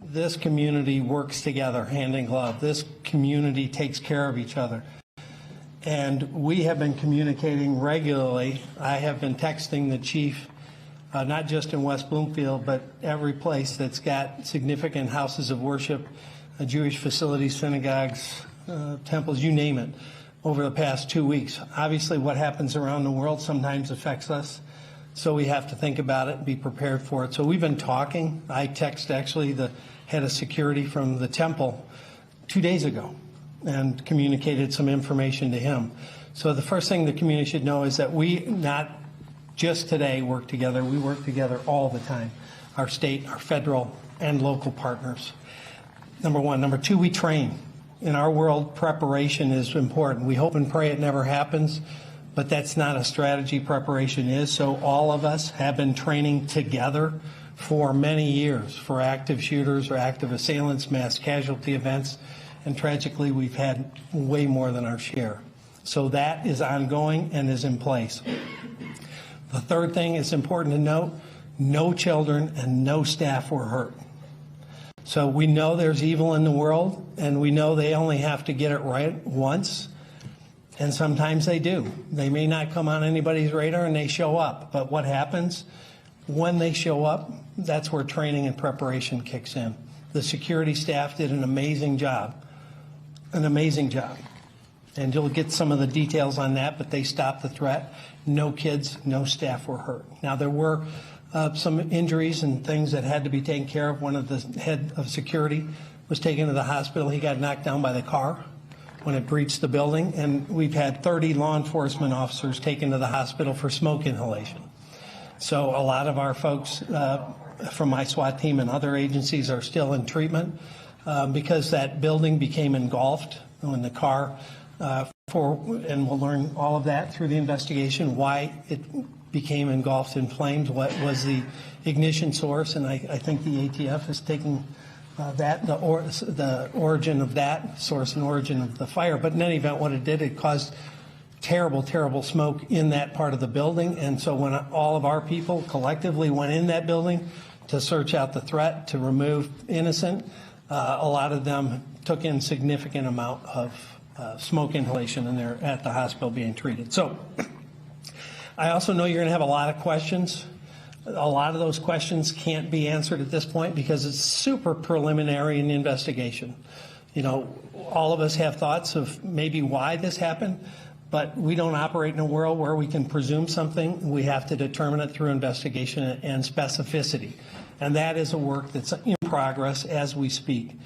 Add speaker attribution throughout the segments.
Speaker 1: this community works together hand in glove. This community takes care of each other. And we have been communicating regularly. I have been texting the chief, not just in West Bloomfield, but every place that's got significant houses of worship, Jewish facilities, synagogues, temples, you name it, over the past 2 weeks. Obviously, what happens around the world sometimes affects us, so we have to think about it and be prepared for it. So we've been talking. I texted actually the head of security from the temple 2 days ago and communicated some information to him. So the first thing the community should know is that we not just today work together, we work together all the time, our state, our federal, and local partners. Number one. Number two, we train. In our world, preparation is important. We hope and pray it never happens, but that's not a strategy. Preparation is. So all of us have been training together for many years for active shooters or active assailants, mass casualty events, and tragically we've had way more than our share. So that is ongoing and is in place. The third thing is important to note, no children and no staff were hurt. So we know there's evil in the world, and we know they only have to get it right once, and sometimes they do. They may not come on anybody's radar and they show up, but what happens when they show up, that's where training and preparation kicks in. The security staff did an amazing job, and you'll get some of the details on that, but they stopped the threat. No kids, no staff were hurt. Now, there were some injuries and things that had to be taken care of. One of the head of security was taken to the hospital. He got knocked down by the car when it breached the building, and we've had 30 law enforcement officers taken to the hospital for smoke inhalation. So a lot of our folks from my SWAT team and other agencies are still in treatment because that building became engulfed when the car, and we'll learn all of that through the investigation, why it became engulfed in flames, what was the ignition source, and I think the ATF is taking that, the origin of that source and origin of the fire. But in any event, what it did, it caused terrible, terrible smoke in that part of the building. And so when all of our people collectively went in that building to search out the threat, to remove innocent, a lot of them took in significant amount of smoke inhalation, and they're at the hospital being treated. So I also know you're going to have a lot of questions. A lot of those questions can't be answered at this point because it's super preliminary in the investigation. You know, all of us have thoughts of maybe why this happened, but we don't operate in a world where we can presume something. We have to determine it through investigation and specificity. And that is a work that's in progress as we speak.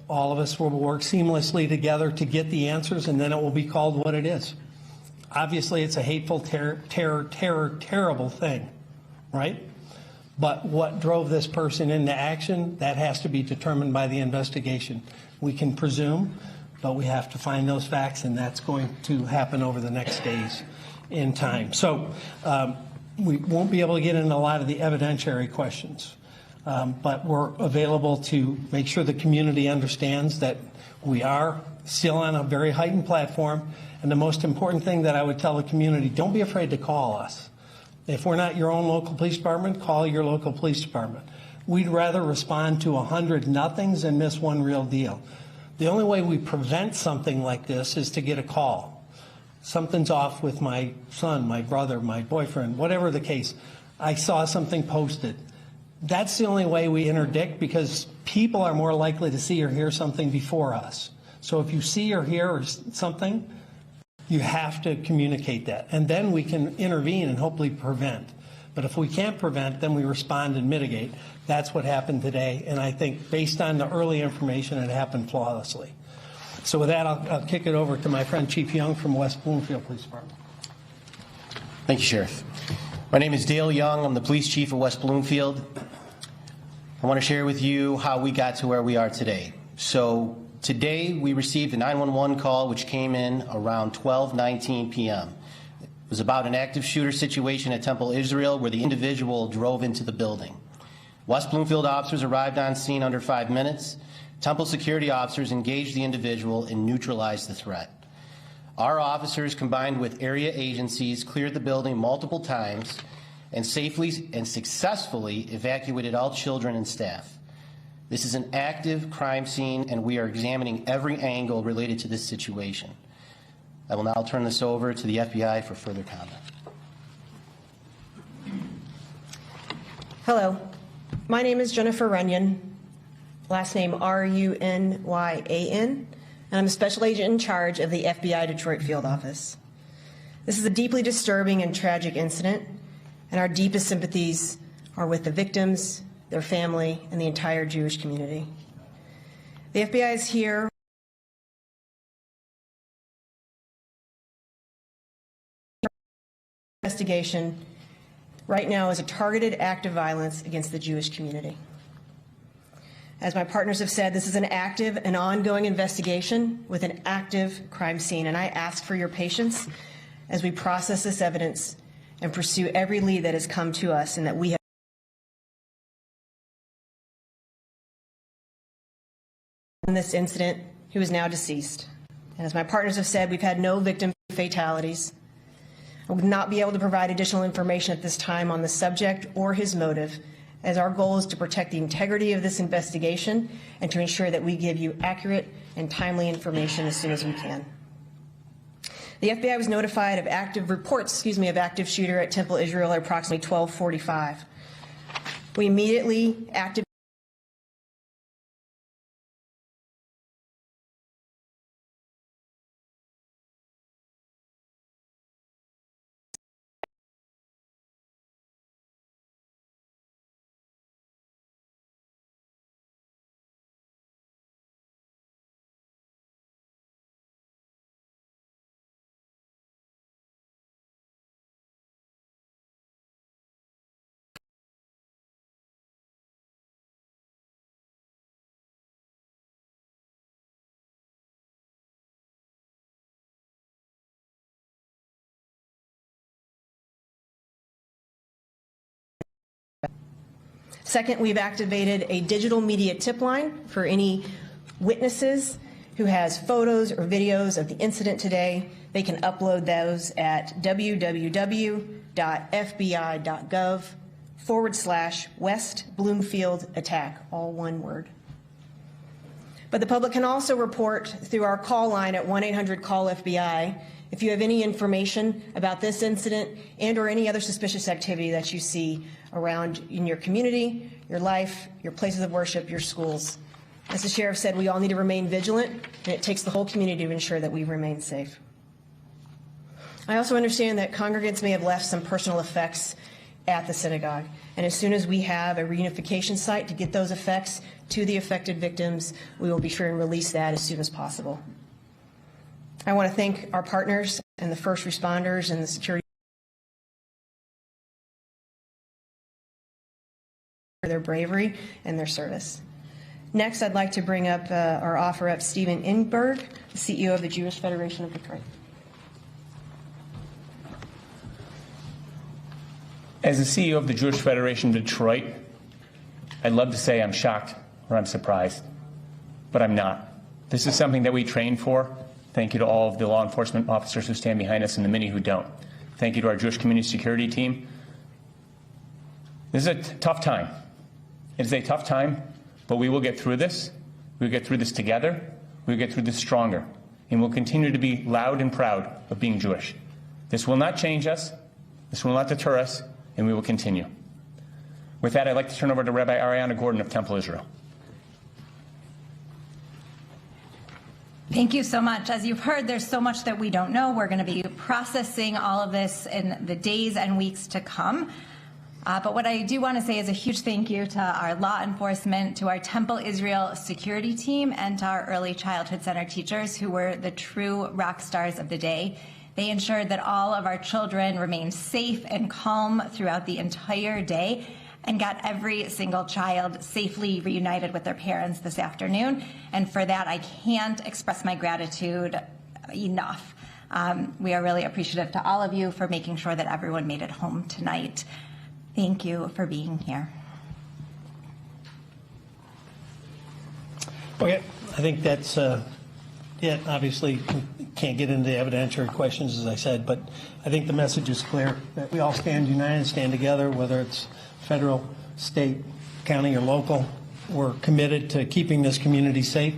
Speaker 1: All of us will work seamlessly together to get the answers, and then it will be called what it is. Obviously, it's a hateful, terrible thing, right? But what drove this person into action, that has to be determined by the investigation. We can presume, but we have to find those facts, and that's going to happen over the next days in time. So we won't be able to get into a lot of the evidentiary questions, but we're available to make sure the community understands that we are still on a very heightened platform. And the most important thing that I would tell the community, don't be afraid to call us. If we're not your own local police department, call your local police department. We'd rather respond to 100 nothings and miss one real deal. The only way we prevent something like this is to get a call. Something's off with my son, my brother, my boyfriend, whatever the case. I saw something posted. That's the only way we interdict, because people are more likely to see or hear something before us. So if you see or hear something, you have to communicate that, and then we can intervene and hopefully prevent. But if we can't prevent, then we respond and mitigate. That's what happened today, and I think based on the early information, it happened flawlessly. So with that, I'll kick it over to my friend Chief Young from West Bloomfield Police Department.
Speaker 2: Thank you, Sheriff. My name is Dale Young. I'm the police chief of West Bloomfield. I want to share with you how we got to where we are today. So today we received a 911 call which came in around 12:19 p.m. It was about an active shooter situation at Temple Israel where the individual drove into the building. West Bloomfield officers arrived on scene under 5 minutes. Temple security officers engaged the individual and neutralized the threat. Our officers, combined with area agencies, cleared the building multiple times and safely and successfully evacuated all children and staff. This is an active crime scene, and we are examining every angle related to this situation. I will now turn this over to the FBI for further comment.
Speaker 3: Hello, my name is Jennifer Runyon, last name Runyan, and I'm a special agent in charge of the FBI Detroit Field Office. This is a deeply disturbing and tragic incident, and our deepest sympathies are with the victims, their family, and the entire Jewish community. The FBI is here investigation right now is a targeted act of violence against the Jewish community. As my partners have said, this is an active and ongoing investigation with an active crime scene, and I ask for your patience as we process this evidence and pursue every lead that has come to us and that we have in this incident who is now deceased. And as my partners have said, we've had no victim fatalities. I would not be able to provide additional information at this time on the subject or his motive, as our goal is to protect the integrity of this investigation and to ensure that we give you accurate and timely information as soon as we can. The FBI was notified of active active shooter at Temple Israel at approximately 12:45. We immediately activated Second, we've activated a digital media tip line for any witnesses who has photos or videos of the incident today. They can upload those at www.fbi.gov/West Bloomfield attack, all one word. But the public can also report through our call line at 1-800-CALL-FBI if you have any information about this incident and or any other suspicious activity that you see around in your community, your life, your places of worship, your schools. As the sheriff said, we all need to remain vigilant, and it takes the whole community to ensure that we remain safe. I also understand that congregants may have left some personal effects at the synagogue, and as soon as we have a reunification site to get those effects to the affected victims, we will be sure and release that as soon as possible. I want to thank our partners and the first responders and the security for their bravery and their service. Next, I'd like to bring up or offer up Stephen Ingberg, the CEO of the Jewish Federation of Detroit.
Speaker 4: As the CEO of the Jewish Federation of Detroit, I'd love to say I'm shocked or I'm surprised, but I'm not. This is something that we train for. Thank you to all of the law enforcement officers who stand behind us and the many who don't. Thank you to our Jewish community security team. This is a tough time. It is a tough time, but we will get through this. We'll get through this together. We'll get through this stronger. And we'll continue to be loud and proud of being Jewish. This will not change us. This will not deter us, and we will continue. With that, I'd like to turn over to Rabbi Ariana Gordon of Temple Israel.
Speaker 5: Thank you so much. As you've heard, there's so much that we don't know. We're going to be processing all of this in the days and weeks to come. But what I do want to say is a huge thank you to our law enforcement, to our Temple Israel security team, and to our early childhood center teachers who were the true rock stars of the day. They ensured that all of our children remained safe and calm throughout the entire day and got every single child safely reunited with their parents this afternoon. And for that, I can't express my gratitude enough. We are really appreciative to all of you for making sure that everyone made it home tonight. Thank you for being here.
Speaker 1: Okay, I think that's it. Obviously, we can't get into the evidentiary questions, as I said, but I think the message is clear that we all stand united, stand together, whether it's federal, state, county, or local. We're committed to keeping this community safe.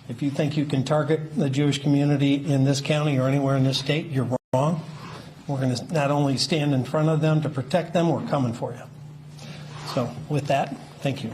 Speaker 1: If you think you can target the Jewish community in this county or anywhere in this state, you're wrong. We're going to not only stand in front of them to protect them, we're coming for you. So with that, thank you.